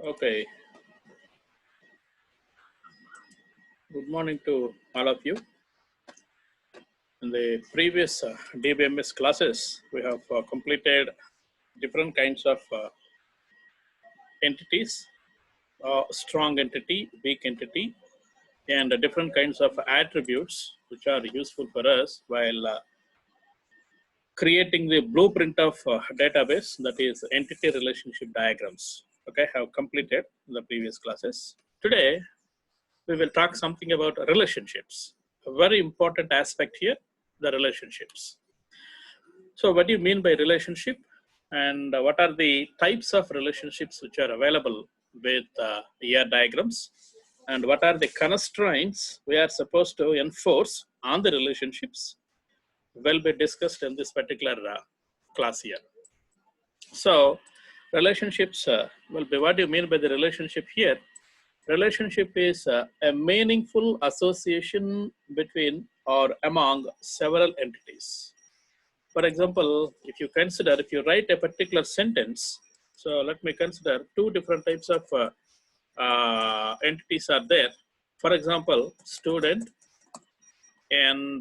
Okay. Good morning to all of you. In the previous DBMS classes, we have completed different kinds of entities, strong entity, weak entity, and different kinds of attributes which are useful for us while creating the blueprint of database, that is entity relationship diagrams. Okay, have completed in the previous classes. Today, we will talk something about relationships. A very important aspect here, the relationships. So what do you mean by relationship, and what are the types of relationships which are available with ER diagrams, and what are the constraints we are supposed to enforce on the relationships will be discussed in this particular class here. So relationships will be, what do you mean by the relationship here? Relationship is a meaningful association between or among several entities. For example, if you write a particular sentence, so let me consider two different types of entities are there. For example, student and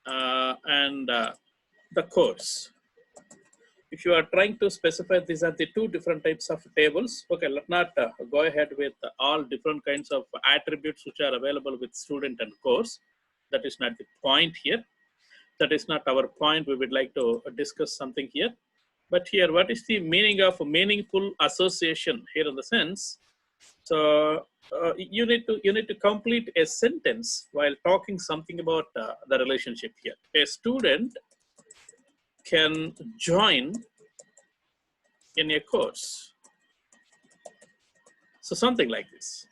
the course. If you are trying to specify these are the two different types of tables, okay, let's not go ahead with all different kinds of attributes which are available with student and course. That is not the point here. That is not our point. We would like to discuss something here. But here, what is the meaning of meaningful association here in the sense? So you need to complete a sentence while talking something about the relationship here. A student can join in a course. So something like this,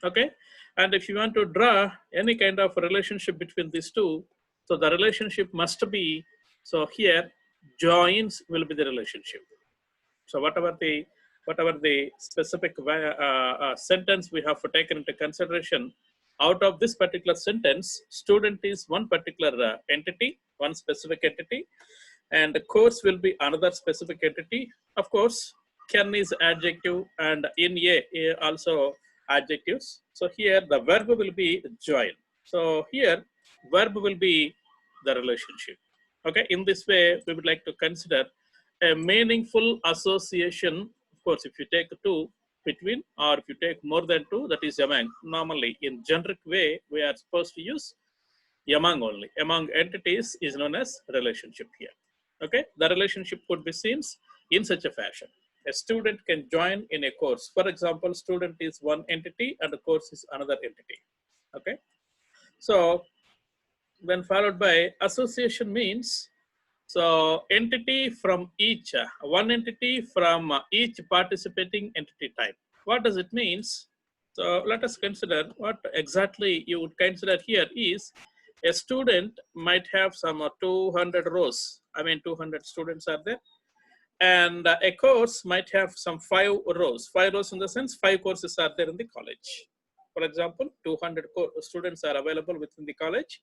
okay? And if you want to draw any kind of relationship between these two, so the relationship must be, so here joins will be the relationship. So whatever the specific sentence we have taken into consideration, out of this particular sentence, student is one particular entity, one specific entity, and the course will be another specific entity. Of course, can is adjective and in a also adjectives. So here the verb will be join. So here verb will be the relationship. Okay, in this way we would like to consider a meaningful association. Of course, if you take two between, or if you take more than two, that is among. Normally in generic way we are supposed to use among only. Among entities is known as relationship here. Okay, the relationship could be seen in such a fashion. A student can join in a course. For example, student is one entity and the course is another entity. Okay, so when followed by association means, so entity from each, one entity from each participating entity type. What does it means? So let us consider what exactly you would consider here is a student might have some 200 rows. I mean 200 students are there. And a course might have some 5 rows. 5 rows in the sense 5 courses are there in the college. For example, 200 students are available within the college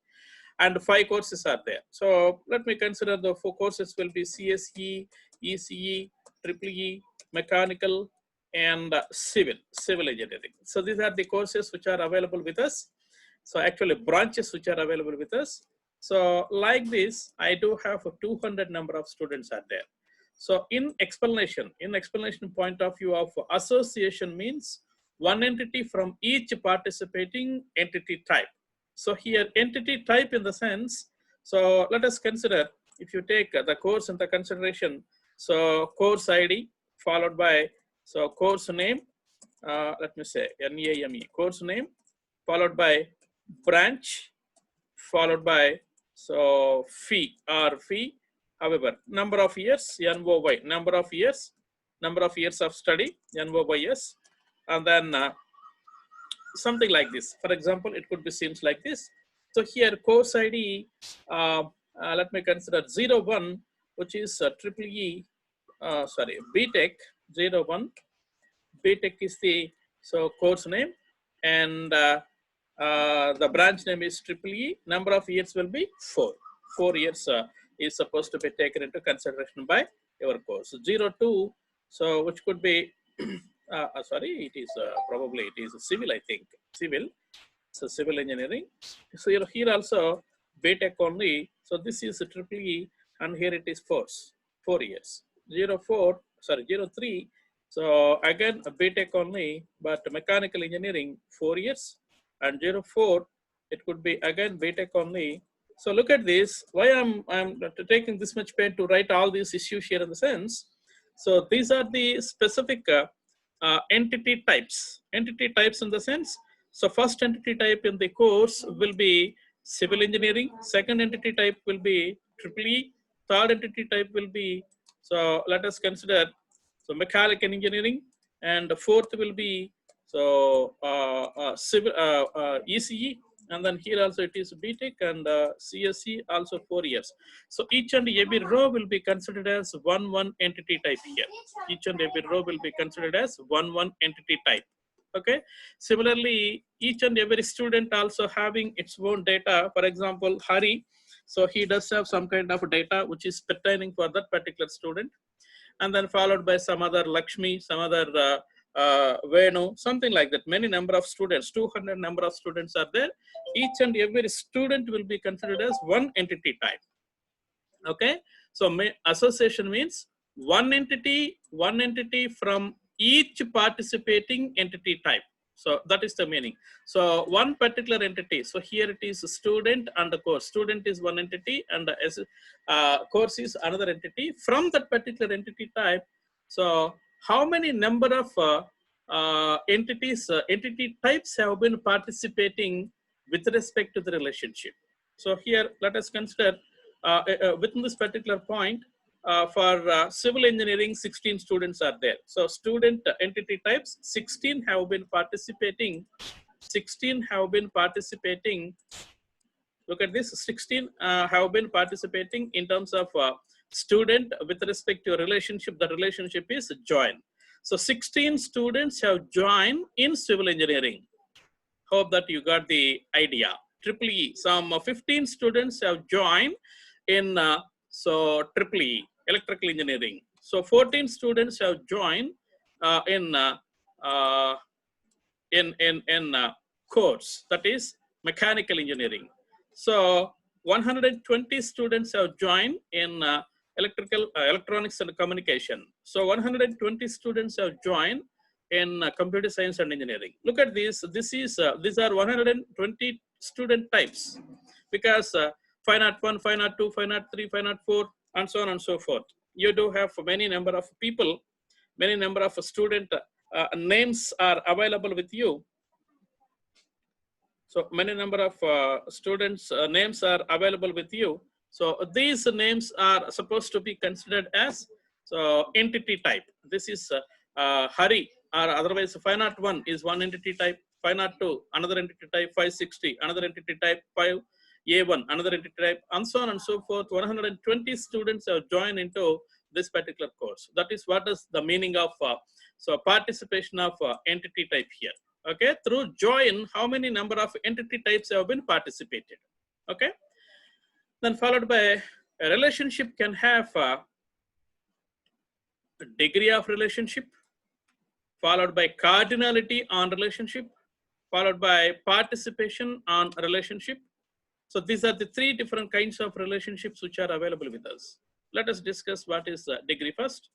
and 5 courses are there. So let me consider the 4 courses will be CSE, ECE, EEE, mechanical, and civil engineering. So these are the courses which are available with us. So actually branches which are available with us. So like this, I do have a 200 number of students are there. So in explanation point of view of association means one entity from each participating entity type. So here entity type in the sense, so let us consider if you take the course into consideration, so course ID followed by, so course name, let me say NAME, course name followed by branch followed by, so fee or fee, however, number of years, NOY, number of years of study, NOYS, and then something like this. For example, it could be seems like this. So here course ID, let me consider 01, which is triple E, sorry, BTech 01. BTech is the course name, and the branch name is triple E. Number of years will be 4. 4 years is supposed to be taken into consideration by your course. 02, so which could be sorry, it is probably it is civil, I think, civil. So civil engineering. So here also BTech only. So this is a triple E, and here it is 4 years. 04, sorry, 03. So again a BTech only, but mechanical engineering 4 years, and 04 it could be again BTech only. So look at this. Why I'm taking this much pain to write all these issues here in the sense. So these are the specific entity types. Entity types in the sense. So first entity type in the course will be civil engineering. Second entity type will be triple E. Third entity type will be, so let us consider, so mechanical engineering, and the fourth will be civil ECE, and then here also it is BTech and CSE also 4 years. So each and every row will be considered as one entity type here. Each and every row will be considered as one entity type. Okay. Similarly, each and every student also having its own data. For example, Hari, so he does have some kind of data which is pertaining for that particular student, and then followed by some other Lakshmi, some other Venu, something like that. Many number of students, 200 number of students are there. Each and every student will be considered as one entity type. Okay, so association means one entity from each participating entity type. So that is the meaning. So one particular entity. So here it is student and the course. Student is one entity, and the course is another entity from that particular entity type. So how many number of entities, entity types have been participating with respect to the relationship? So here let us consider within this particular point, for civil engineering, 16 students are there. So student entity types, 16 have been participating. 16 have been participating. Look at this, 16 have been participating in terms of student with respect to a relationship. The relationship is join. So 16 students have joined in civil engineering. Hope that you got the idea. Triple E, some 15 students have joined in triple E, electrical engineering. So 14 students have joined in course, that is mechanical engineering. So 120 students have joined in electronics and communication. So 120 students have joined in computer science and engineering. Look at this. These are 120 student types, because 501, 502, 503, 504, and so on and so forth. You do have many number of people, many number of student names are available with you. So many number of students names are available with you. So these names are supposed to be considered as entity type. This is Hari, or otherwise 501 is one entity type, 502 another entity type, 560 another entity type, 5A1 another entity type, and so on and so forth. 120 students have joined into this particular course. That is what is the meaning of participation of entity type here. Okay, through join, how many number of entity types have been participated? Okay, then followed by a relationship can have a degree of relationship, followed by cardinality on relationship, followed by participation on relationship. So these are the three different kinds of relationships which are available with us. Let us discuss what is degree first,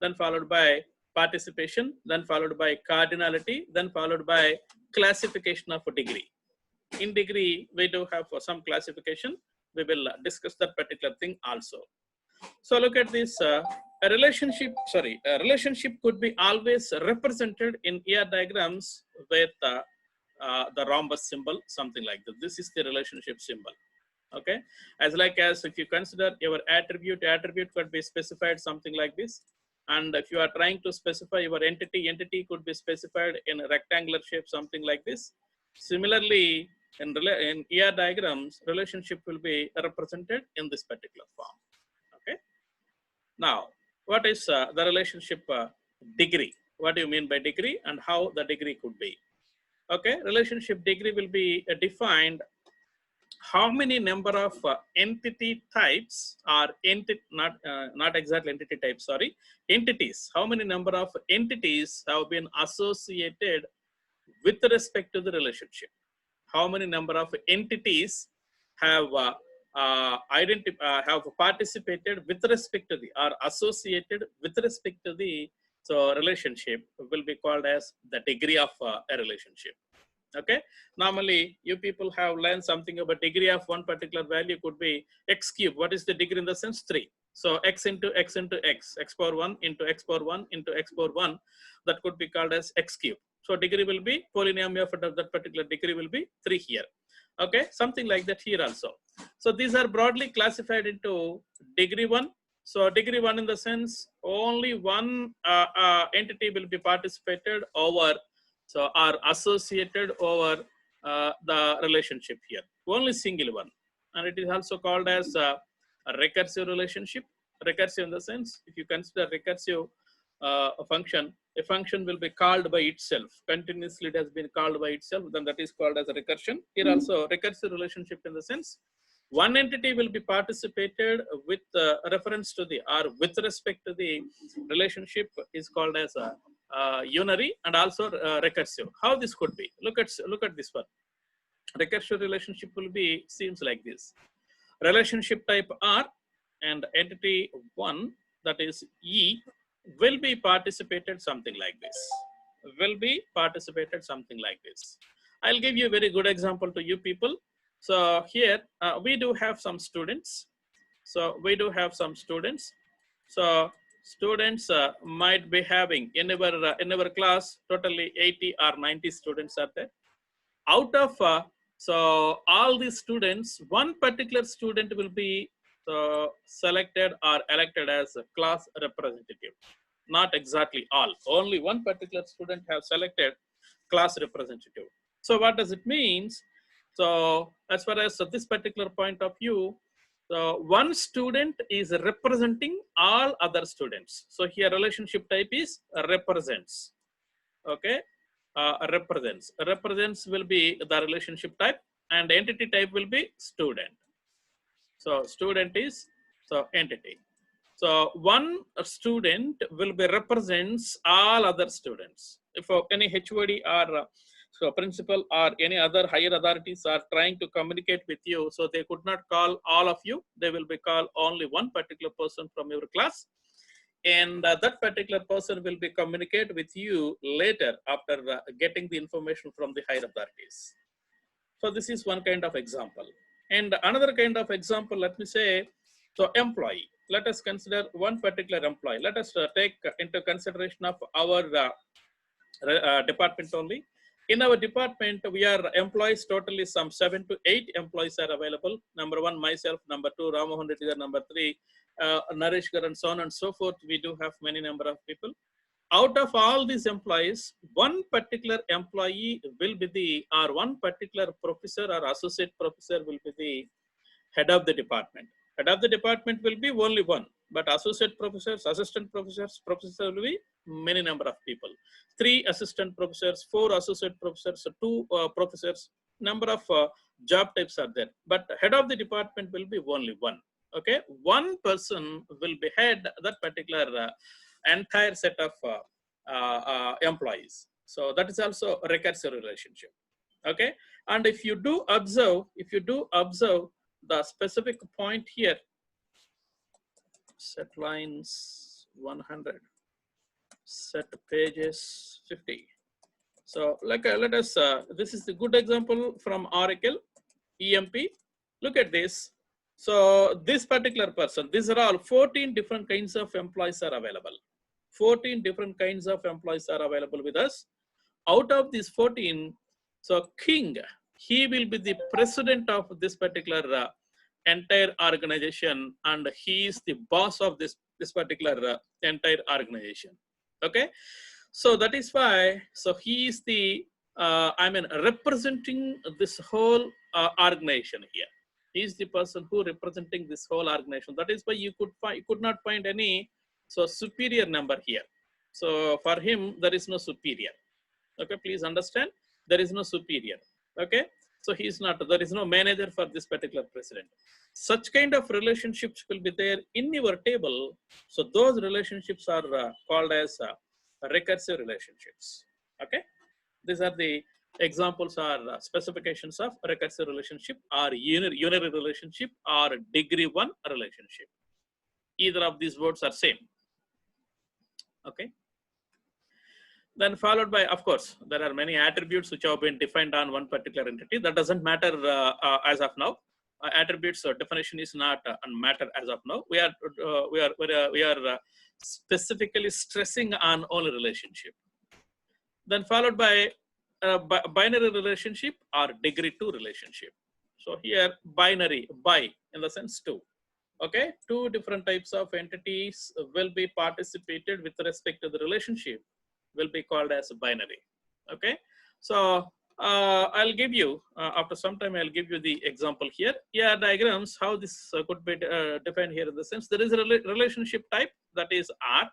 then followed by participation, then followed by cardinality, then followed by classification of a degree. In degree, we do have some classification. We will discuss that particular thing also. So look at this. A relationship could be always represented in ER diagrams with the rhombus symbol, something like that. This is the relationship symbol. Okay, as if you consider your attribute could be specified something like this. And if you are trying to specify your entity could be specified in a rectangular shape, something like this. Similarly, in ER diagrams, relationship will be represented in this particular form. Okay. Now, what is the relationship degree? What do you mean by degree, and how the degree could be? Okay, relationship degree will be defined how many number of entity types or not exactly entity types, sorry, entities. How many number of entities have been associated with respect to the relationship? How many number of entities have have participated with respect to the or associated with respect to the relationship will be called as the degree of a relationship. Okay, normally you people have learned something about degree of one particular value could be x cube. What is the degree in the sense? 3. So x into x into x power 1 into x power 1 into x power 1, that could be called as x cube. So degree will be polynomial of that particular degree will be 3 here. Okay, something like that here also. So these are broadly classified into degree 1. So degree 1 in the sense only one entity will be participated over, so are associated over the relationship here, only single one. And it is also called as a recursive relationship. Recursive in the sense, if you consider recursive a function will be called by itself continuously. It has been called by itself, then that is called as a recursion. Here also recursive relationship in the sense one entity will be participated with reference to the or with respect to the relationship is called as a unary and also recursive. How this could be? Look at this one. Recursive relationship will be seems like this. Relationship type R and entity 1, that is E, will be participated something like this. Will be participated something like this. I'll give you a very good example to you people. So here we do have some students. So students might be having in our class totally 80 or 90 students are there. Out of so all these students, one particular student will be selected or elected as a class representative. Not exactly all. Only one particular student have selected class representative. So what does it mean? So as far as this particular point of view, so one student is representing all other students. So here relationship type is represents. Okay, represents will be the relationship type, and entity type will be student. So student is entity. So one student will be represents all other students. If any HOD or so principal or any other higher authorities are trying to communicate with you, so they could not call all of you. They will be call only one particular person from your class, and that particular person will be communicate with you later after getting the information from the higher authorities. So this is one kind of example. And another kind of example, let me say, so employee. Let us consider one particular employee. Let us take into consideration of our department only. In our department, we are employees totally some 7 to 8 employees are available. Number 1, myself. Number 2, Ramohan Reddy. Number 3, Naresh Gar, and so on and so forth. We do have many number of people. Out of all these employees, one particular employee will be the, or one particular professor or associate professor will be the head of the department. Head of the department will be only one, but associate professors, assistant professors, professor will be many number of people. 3 assistant professors, 4 associate professors, 2 professors, number of job types are there. But head of the department will be only one. Okay, one person will be head that particular entire set of employees. So that is also a recursive relationship. Okay, and if you do observe the specific point here, set lines 100, set pages 50. So like let us this is the good example from Oracle EMP. Look at this. So this particular person, these are all 14 different kinds of employees are available. 14 different kinds of employees are available with us. Out of these 14, so King, he will be the president of this particular entire organization, and he is the boss of this this particular entire organization. Okay, so that is why, so he is the representing this whole organization here. He is the person who representing this whole organization. That is why you could not find any superior number here. So for him there is no superior. Okay, please understand, there is no superior. Okay, so he is not, there is no manager for this particular president. Such kind of relationships will be there in your table. So those relationships are called as recursive relationships. Okay, these are the examples or specifications of recursive relationship or unary relationship or degree 1 relationship. Either of these words are same. Okay, then followed by, of course, there are many attributes which have been defined on one particular entity. That doesn't matter as of now. Attributes definition is not a matter as of now. We are specifically stressing on only relationship. Then followed by binary relationship or degree 2 relationship. So here binary, bi in the sense 2. Okay, 2 different types of entities will be participated with respect to the relationship, will be called as binary. Okay, so I'll give you after some time, I'll give you the example here. Yeah, diagrams how this could be defined here in the sense there is a relationship type, that is R,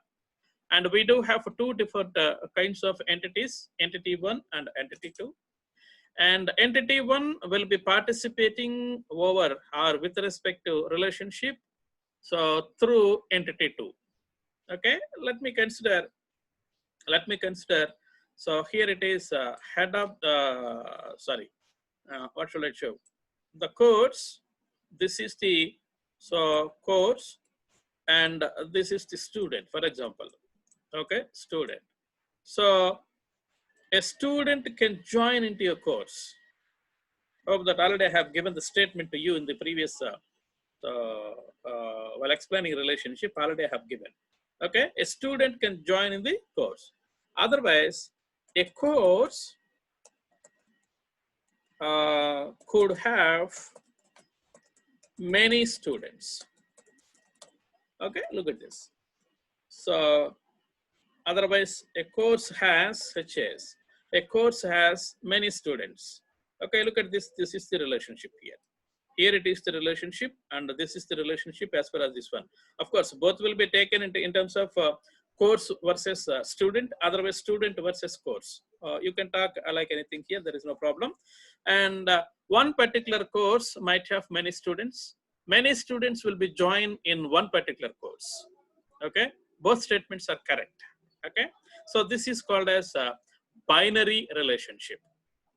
and we do have 2 different kinds of entities, entity 1 and entity 2. And entity 1 will be participating over or with respect to relationship, so through entity 2. Okay, let me consider, so here it is head of what should I show? The course, this is the course, and this is the student, for example. Okay, student. So a student can join into your course. Hope that already I have given the statement to you in the previous while explaining relationship, already I have given. Okay, a student can join in the course. Otherwise, a course could have many students. Okay, look at this. So otherwise, a course has, such as, a course has many students. Okay, look at this. This is the relationship here. Here it is the relationship, and this is the relationship as far as this one. Of course, both will be taken in terms of course versus student, otherwise student versus course. You can talk like anything here, there is no problem. And one particular course might have many students. Many students will be joined in one particular course. Okay, both statements are correct. Okay, so this is called as a binary relationship.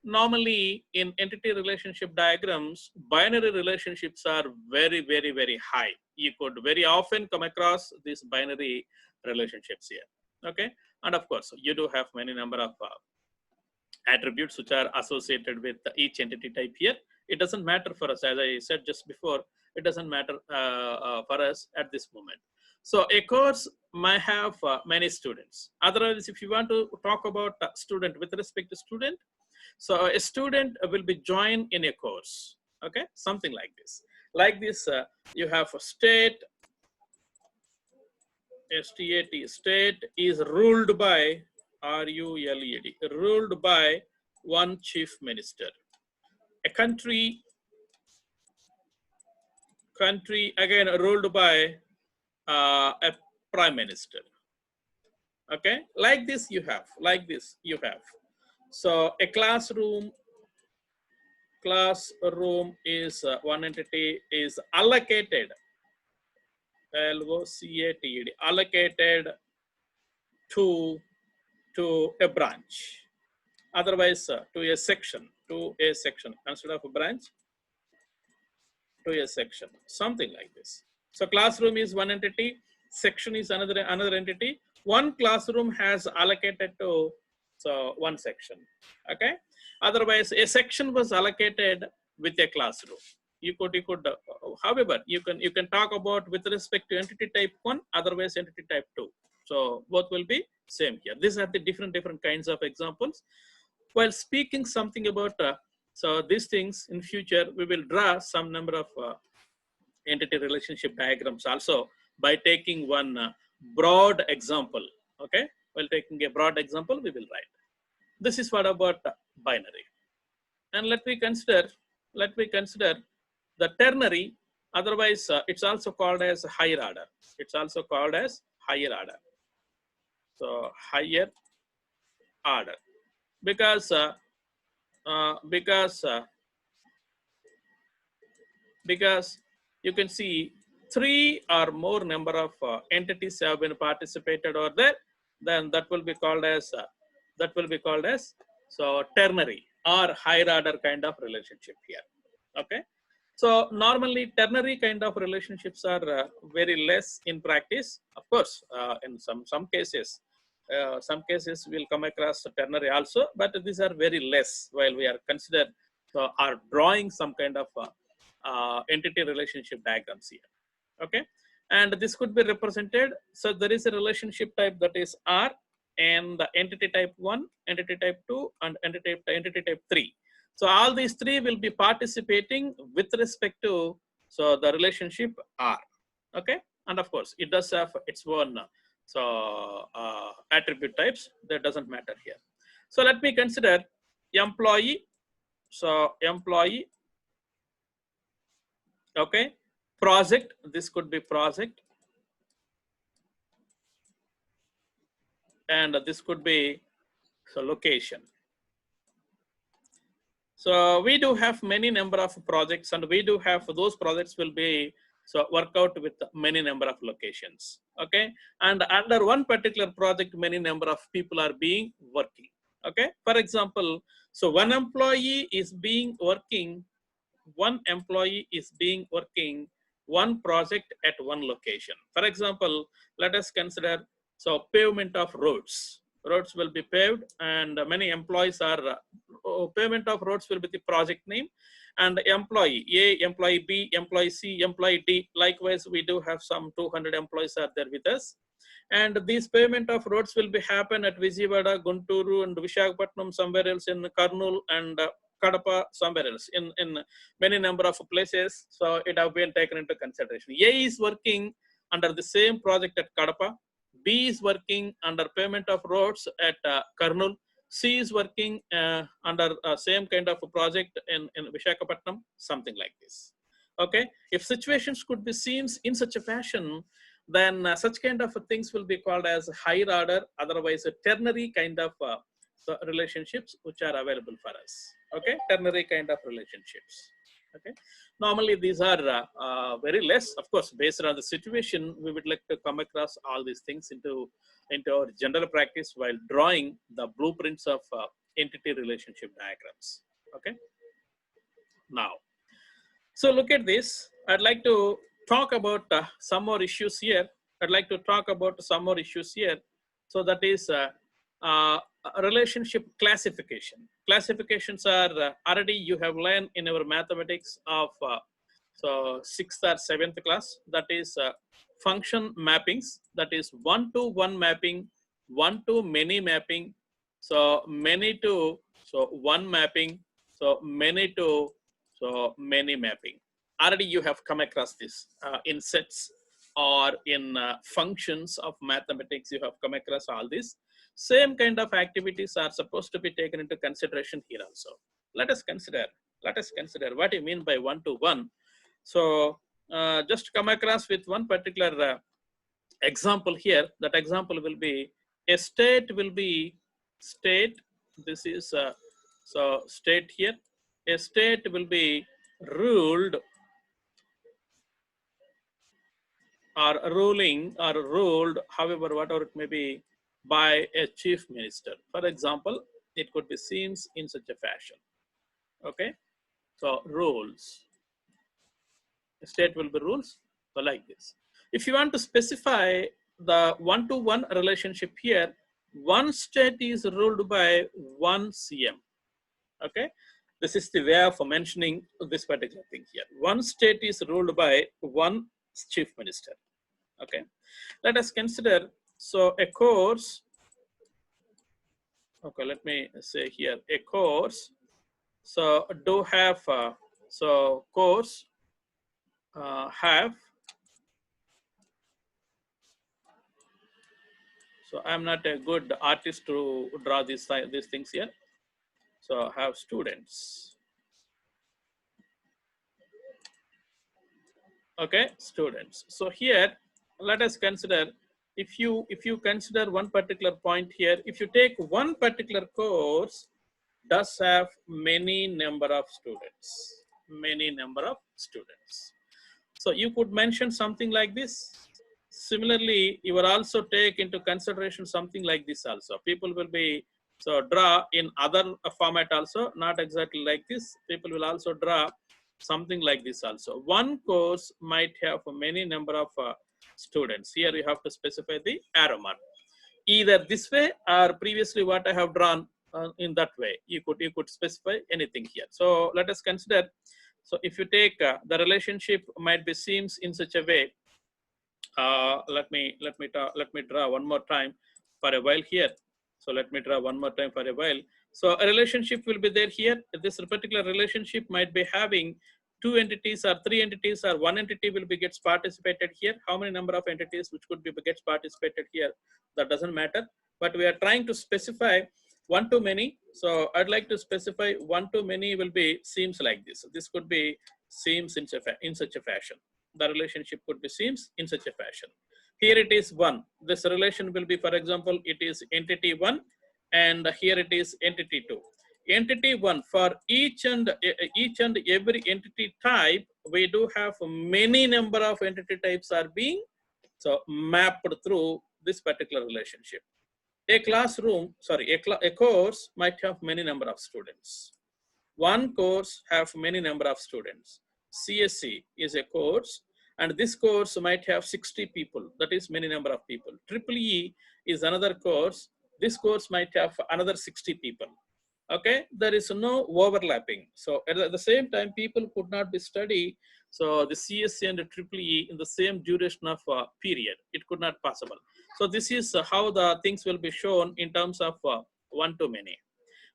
Normally in entity relationship diagrams, binary relationships are very, very, very high. You could very often come across these binary relationships here. Okay, and of course you do have many number of attributes which are associated with each entity type here. It doesn't matter for us, as I said just before, it doesn't matter for us at this moment. So a course might have many students. Otherwise, if you want to talk about student with respect to student, so a student will be joined in a course. Okay, something like this. Like this, you have a state, STAT, state is ruled by, RULED, ruled by one chief minister. A country again ruled by a prime minister. Okay, like this you have, like this you have. So a classroom is one entity is allocated, LOCATED, allocated to a branch, otherwise to a section, instead of a branch, to a section, something like this. So classroom is one entity, section is another entity. One classroom has allocated to one section. Okay, otherwise a section was allocated with a classroom. You could however you can talk about with respect to entity type 1, otherwise entity type 2. So both will be same here. These are the different kinds of examples. While speaking something about so these things in future, we will draw some number of entity relationship diagrams also by taking one broad example. Okay, while taking a broad example, we will write. This is what about binary. And let me consider the ternary. Otherwise, it's also called as higher order. It's also called as higher order. So higher order, because you can see 3 or more number of entities have been participated over there, then that will be called as so ternary or higher order kind of relationship here. Okay, so normally ternary kind of relationships are very less in practice. Of course, in some cases we'll come across ternary also, but these are very less while we are considered are drawing some kind of entity relationship diagrams here. Okay, and this could be represented. So there is a relationship type that is R, and the entity type 1, entity type 2, and entity type 3. So all these 3 will be participating with respect to so the relationship R. Okay, and of course it does have its own attribute types. That doesn't matter here. So let me consider employee. So employee. Okay, project. This could be project, and this could be so location. So we do have many number of projects, and we do have those projects will be so work out with many number of locations. Okay, and under one particular project, many number of people are being working. Okay, for example, so one employee is working one project at one location. For example, let us consider so pavement of roads. Roads will be paved, and many employees are pavement of roads will be the project name, and employee A, employee B, employee C, employee D. Likewise, we do have some 200 employees are there with us, and these pavement of roads will be happen at Vijayawada, Gunturu, and Visakhapatnam, somewhere else in Kurnool, and Kadapa, somewhere else in many number of places. So it have been taken into consideration. A is working under the same project at Kadapa. B is working under payment of roads at Kurnool. C is working under same kind of a project in Visakhapatnam, something like this. Okay, if situations could be seen in such a fashion, then such kind of things will be called as higher order, otherwise a ternary kind of relationships which are available for us. Okay, ternary kind of relationships. Okay, normally these are very less. Of course, based on the situation, we would like to come across all these things into our general practice while drawing the blueprints of entity relationship diagrams. Okay, now, so look at this. I'd like to talk about some more issues here. So that is relationship classification. Classifications are already you have learned in our mathematics of so 6th or 7th class. That is function mappings. That is one-to-one mapping, one-to-many mapping, so many to so one mapping, so many to so many mapping. Already you have come across this in sets or in functions of mathematics. You have come across all this. Same kind of activities are supposed to be taken into consideration here also. Let us consider what you mean by one-to-one. So just come across with one particular example here. That example will be a state will be state. This is so state here. A state will be ruled or ruling or ruled, however, whatever it may be, by a chief minister. For example, it could be seen in such a fashion. Okay, so rules. A state will be rules. So like this. If you want to specify the one-to-one relationship here, one state is ruled by one CM. Okay, this is the way of mentioning this particular thing here. One state is ruled by one chief minister. Okay, let us consider so a course. Okay, let me say here a course. So do have so course have 100 So I'm not a good artist to draw these things here. So I have students. Okay, students. So here, let us consider, if you consider one particular point here, if you take one particular course, does have many number of students, many number of students. So you could mention something like this. Similarly, you will also take into consideration something like this also. People will be, so draw in other format also, not exactly like this. People will also draw something like this also. One course might have many number of students. Here you have to specify the arrow mark. Either this way or previously what I have drawn in that way. You could specify anything here. So let us consider. So if you take the relationship might be seems in such a way. Let me draw one more time for a while here. So let me draw one more time for a while. So a relationship will be there here. This particular relationship might be having two entities or three entities or one entity will be gets participated here. How many number of entities which could be gets participated here? That doesn't matter. But we are trying to specify one to many. So I'd like to specify one to many will be seems like this. This could be seems in such a fashion. The relationship could be seems in such a fashion. Here it is one. This relation will be, for example, it is entity one, and here it is entity two. Entity one, for each and every entity type, we do have many number of entity types are being so mapped through this particular relationship. A classroom, sorry, a course might have many number of students. One course have many number of students. CSC is a course, and this course might have 60 people. That is many number of people. Triple E is another course. This course might have another 60 people. Okay, there is no overlapping. So at the same time, people could not be study. So the CSC and the Triple E in the same duration of period. It could not possible. So this is how the things will be shown in terms of one to many.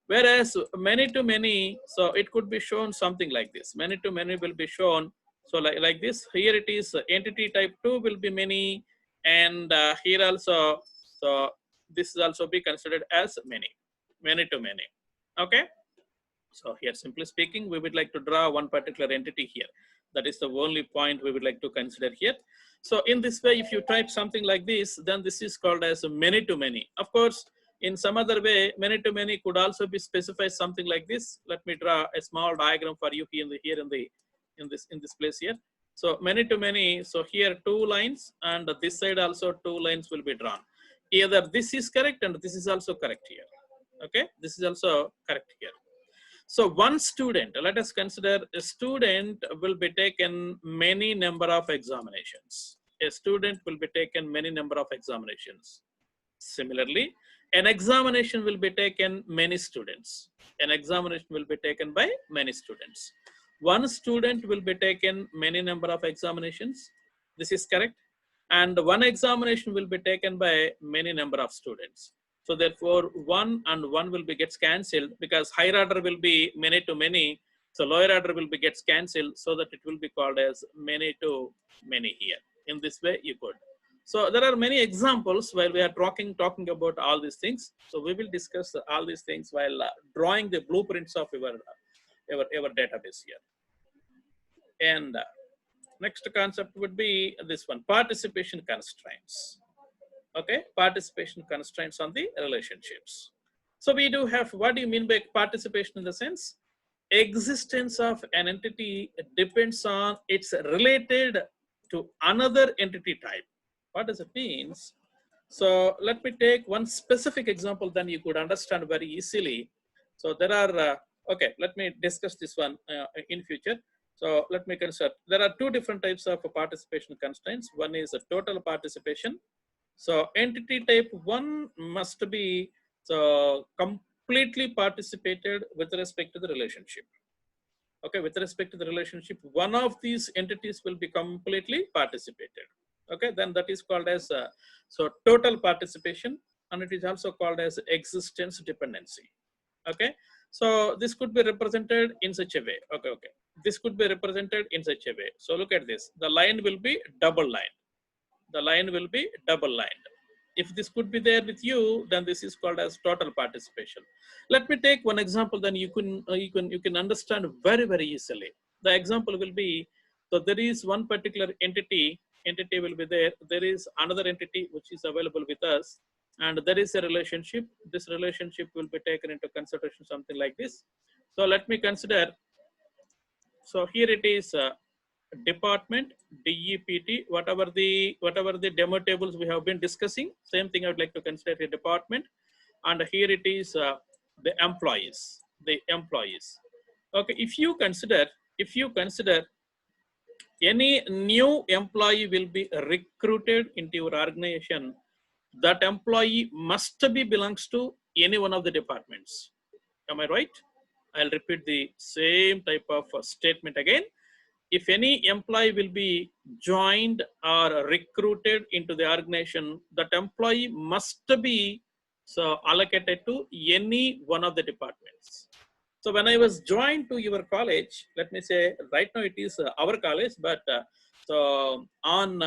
Whereas many to many, so it could be shown something like this. Many to many will be shown. So like this, here it is entity type 2 will be many, and here also, so this is also be considered as many to many. Okay. So here, simply speaking, we would like to draw one particular entity here. That is the only point we would like to consider here. So in this way, if you type something like this, then this is called as many to many. Of course, in some other way, many to many could also be specified something like this. Let me draw a small diagram for you here in this place here. So many to many. So here two lines, and this side also two lines will be drawn. Either this is correct and this is also correct here. Okay, this is also correct here. So one student, let us consider a student will be taken many number of examinations. A student will be taken many number of examinations. Similarly, an examination will be taken many students. An examination will be taken by many students. One student will be taken many number of examinations. This is correct. And one examination will be taken by many number of students. So therefore, one and one will be gets cancelled because higher order will be many to many. So lower order will be gets cancelled so that it will be called as many to many here. In this way, you could. So there are many examples while we are talking about all these things. So we will discuss all these things while drawing the blueprints of our database here. And next concept would be this one, participation constraints. Okay, participation constraints on the relationships. So we do have, what do you mean by participation in the sense? Existence of an entity depends on it's related to another entity type. What does it mean? So let me take one specific example, then you could understand very easily. So there are, okay, let me discuss this one in future. So let me consider, there are two different types of participation constraints. One is a total participation. So entity type 1 must be so completely participated with respect to the relationship. Okay, with respect to the relationship, one of these entities will be completely participated. Okay, then that is called as so total participation, and it is also called as existence dependency. Okay, so this could be represented in such a way. Okay, this could be represented in such a way. So look at this. The line will be double line. The line will be double lined. If this could be there with you, then this is called as total participation. Let me take one example, then you can understand very easily. The example will be, so there is one particular entity will be there. There is another entity which is available with us, and there is a relationship. This relationship will be taken into consideration, something like this. So let me consider. So here it is. Department, DEPT, whatever the demo tables we have been discussing, same thing I would like to consider a department, and here it is the employees. Okay, if you consider any new employee will be recruited into your organization, that employee must be belongs to any one of the departments. Am I right? I'll repeat the same type of statement again. If any employee will be joined or recruited into the organization, that employee must be allocated to any one of the departments. So when I was joined to your college, let me say right now it is our college, but so on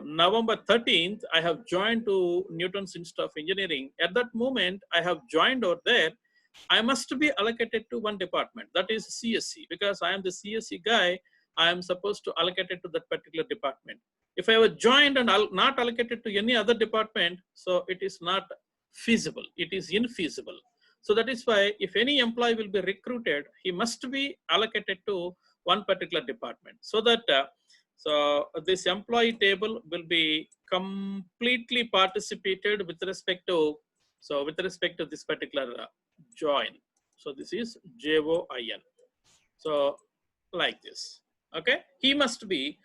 November 13th, I have joined to Newton's Institute of Engineering. At that moment, I have joined over there. I must be allocated to one department, that is CSC, because I am the CSC guy. I am supposed to allocate it to that particular department. If I was joined and not allocated to any other department, so it is not feasible. It is infeasible. So that is why if any employee will be recruited, he must be allocated to one particular department, so that so this employee table will be completely participated with respect to this particular join. So this is JOIN. So like this. Okay, he must be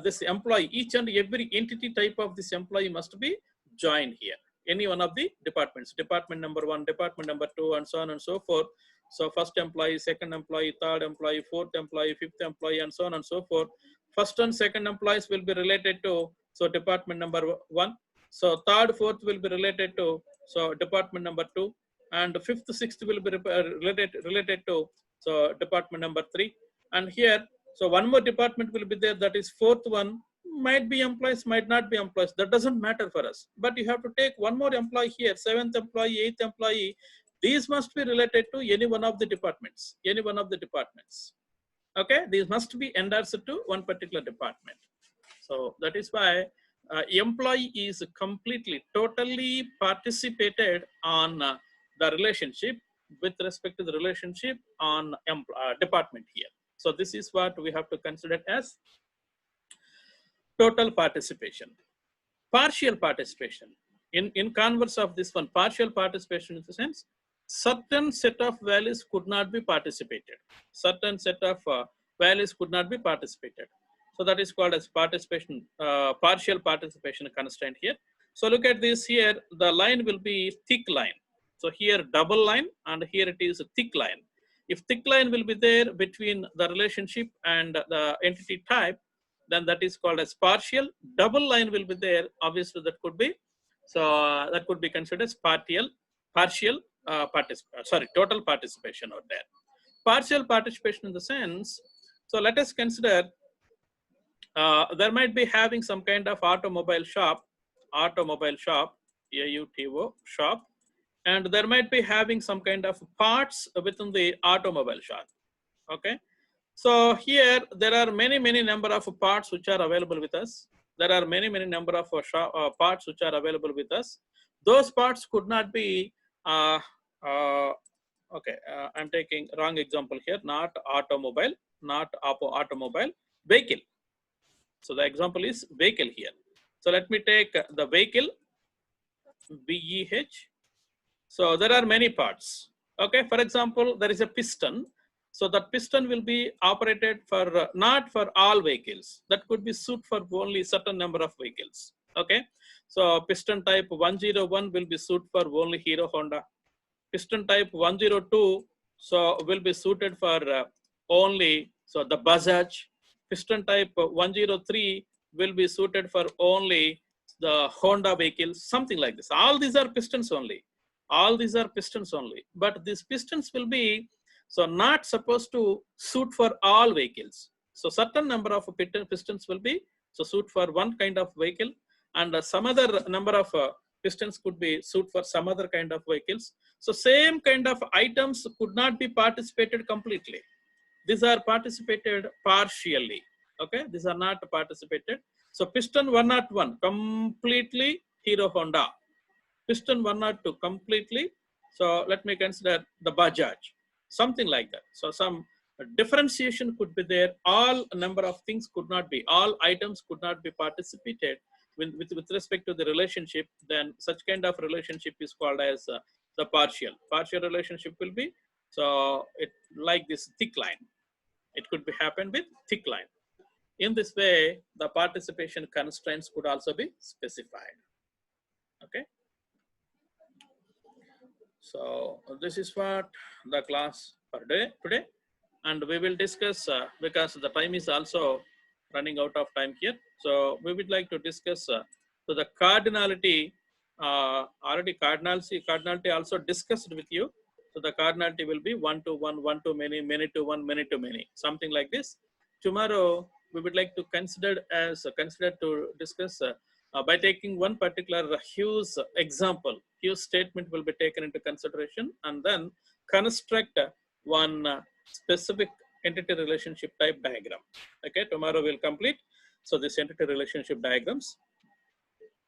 this employee. Each and every entity type of this employee must be joined here. Any one of the departments, department number 1, department number 2, and so on and so forth. So first employee, second employee, third employee, fourth employee, fifth employee, and so on and so forth. First and second employees will be related to department number 1. So third, fourth will be related to department number 2, and fifth, sixth will be related to department number 3. And here, so one more department will be there, that is fourth one. Might be employees, might not be employees. That doesn't matter for us. But you have to take one more employee here, 7th employee, 8th employee. These must be related to any one of the departments. Okay, these must be endorsed to one particular department. So that is why employee is completely, totally participated on the relationship with respect to the relationship on department here. So this is what we have to consider as total participation. Partial participation. In converse of this one, partial participation in the sense, certain set of values could not be participated. Certain set of values could not be participated. So that is called as participation, partial participation constraint here. So look at this here, the line will be thick line. So here double line, and here it is a thick line. If thick line will be there between the relationship and the entity type, then that is called as partial. Double line will be there, obviously that could be, so that could be considered as total participation out there. Partial participation in the sense, so let us consider there might be having some kind of automobile shop, AUTO shop, and there might be having some kind of parts within the automobile shop. Okay, so here there are many number of parts which are available with us. There are many number of parts which are available with us. Those parts could not be okay, I'm taking wrong example here, not automobile, vehicle. So the example is vehicle here. So let me take the vehicle, VEH. So there are many parts. Okay, for example, there is a piston. So that piston will be operated for not for all vehicles. That could be suit for only certain number of vehicles. Okay, so piston type 101 will be suit for only Hero Honda. Piston type 102 so will be suited for only the Bajaj. Piston type 103 will be suited for only the Honda vehicles, something like this. All these are pistons only. But these pistons will be not supposed to suit for all vehicles. So certain number of pistons will be suit for one kind of vehicle, and some other number of pistons could be suit for some other kind of vehicles. So same kind of items could not be participated completely. These are participated partially. Okay, these are not participated. So piston 101 completely Hero Honda. Piston 102 completely. So let me consider the Bajaj, something like that. So some differentiation could be there. All number of things could not be, all items could not be participated with respect to the relationship. Then such kind of relationship is called as the partial. Partial relationship will be, so it like this thick line. It could be happen with thick line. In this way, the participation constraints could also be specified. Okay. So this is what the class for today, and we will discuss because the time is also running out of time here. So we would like to discuss so the cardinality. Already cardinality also discussed with you. So the cardinality will be 1 to 1, 1 to many, many to 1, many to many, something like this. Tomorrow we would like to consider to discuss. By taking one particular huge example, huge statement will be taken into consideration, and then construct one specific entity relationship type diagram. Okay, tomorrow we'll complete. So this entity relationship diagrams.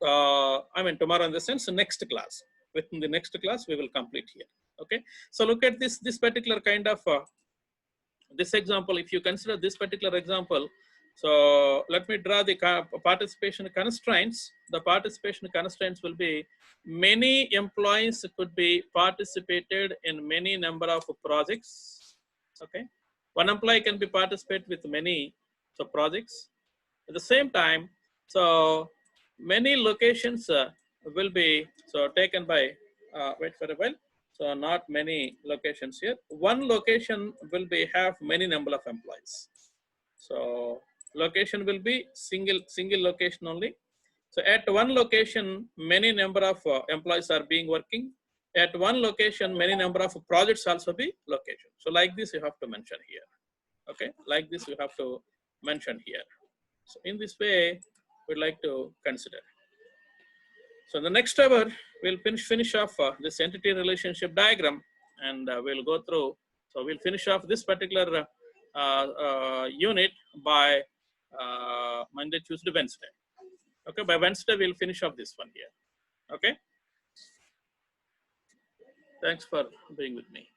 I mean tomorrow in the sense next class. Within the next class we will complete here. Okay, so look at this particular kind of this example. If you consider this particular example, so let me draw the participation constraints. The participation constraints will be many employees could be participated in many number of projects. Okay, one employee can be participate with many projects. At the same time, so many locations will be taken by wait for a while. So not many locations here. One location will be have many number of employees. So location will be single location only. So at one location, many number of employees are being working. At one location, many number of projects also be location. So like this, you have to mention here. Okay, like this you have to mention here. So in this way, we'd like to consider. So the next hour, we'll finish off this entity relationship diagram, and we'll go through. So we'll finish off this particular unit by Monday, Tuesday, Wednesday. Okay, by Wednesday, we'll finish off this one here. Okay. Thanks for being with me.